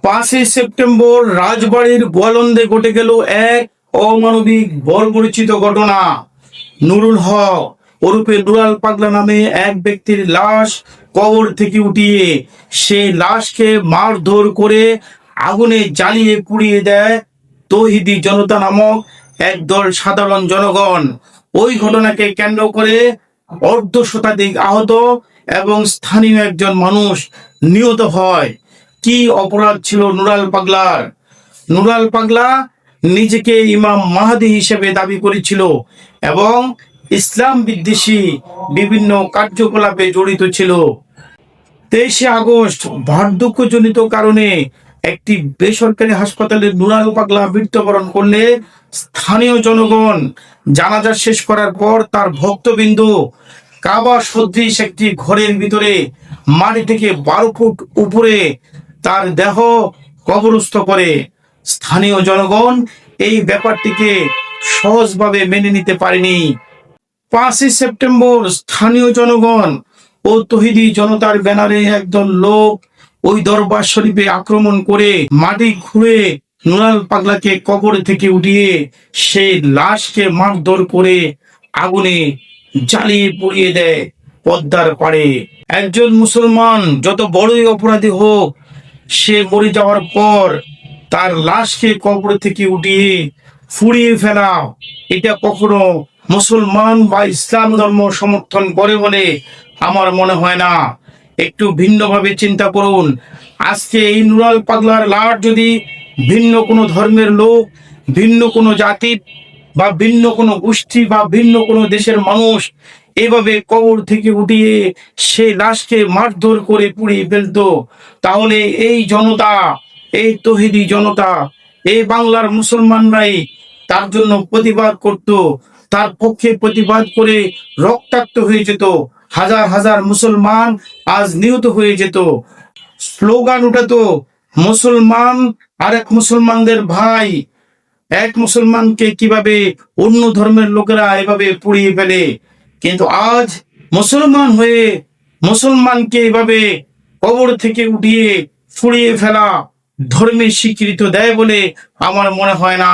5ই September রাজবাড়ির গোয়ালন্দে ঘটে গেল এক অমানবিক বর্বরচিত ঘটনা। নুরুল হক ওরফে নুরাল পাগলা নামে এক ব্যক্তির লাশ কবর থেকে উঠিয়ে সেই লাশকে মারধর করে আগুনে জ্বালিয়ে পুড়িয়ে দেয় তৌহিদি জনতা নামক একদল সাধারণ জনগণ। ওই ঘটনাকে কেন্দ্র করে অর্ধ শতাধিক আহত এবং স্থানীয় একজন মানুষ নিহত হয়। কি অপরাধ ছিল নুরাল পাগলার? নুরাল পাগলা নিজেকে ইমাম মাহাদি হিসেবে দাবি করেছিল এবং ইসলাম বিদ্বেষী বিভিন্ন কার্যকলাপে জড়িত ছিল। 23শে আগস্ট বার্ধক্যজনিত কারণে একটি বেসরকারি হাসপাতালে নুরাল পাগলা মৃত্যুবরণ করলে স্থানীয় জনগণ জানাজা শেষ করার পর তার ভক্তবৃন্দ কাবা সদৃশ একটি ঘরের ভিতরে মাটি থেকে 12 ফুট উপরে তার দেহ কবরস্থ করে। স্থানীয় জনগণ এই ব্যাপারটিকে সহজভাবে মেনে নিতে পারেনি। 5ই সেপ্টেম্বর স্থানীয় জনগণ ও তৌহিদি জনতার ব্যানারে একদল লোক ওই দরবার শরীফে আক্রমণ করে মাটি খুঁড়ে নুরাল পাগলাকে কবর থেকে উঠিয়ে সেই লাশকে মারধর করে আগুনে জ্বালিয়ে পুড়িয়ে দেয় পদ্মার পাড়ে। একজন মুসলমান যত বড়ই অপরাধী হোক, সে মরে যাওয়ার পর তার লাশকে কবর থেকে উঠিয়ে ফুড়িয়ে ফেলা, এটা কখনো মুসলমান বা ইসলাম ধর্ম সমর্থন করে বলে আমার মনে হয় না। একটু ভিন্নভাবে চিন্তা করুন। আজকে এই নুরাল পাগলার লাশ যদি ভিন্ন কোনো ধর্মের লোক, ভিন্ন কোনো জাতি বা ভিন্ন কোনো গোষ্ঠী বা ভিন্ন কোনো দেশের মানুষ এভাবে কবর থেকে উঠিয়ে সেই লাশকে মারধর করে পুড়িয়ে ফেলতো, তাহলে এই জনতা, এই তৌহিদি জনতা, এই বাংলার মুসলমানরাই তার জন্য প্রতিবাদ করত, তার পক্ষে প্রতিবাদ করে রক্তাক্ত হয়ে যেত, হাজার হাজার মুসলমান আজ নিহত হয়ে যেত। স্লোগান উঠাতো, মুসলমান আরেক মুসলমানদের ভাই। এক মুসলমানকে কিভাবে অন্য ধর্মের লোকেরা এভাবে পুড়িয়ে ফেলে, কিন্তু আজ মুসলমান হয়ে মুসলমানকে এভাবে কবর থেকে উঠিয়ে ফুড়িয়ে ফেলা ধর্মের স্বীকৃতি দেয় বলে আমার মনে হয় না।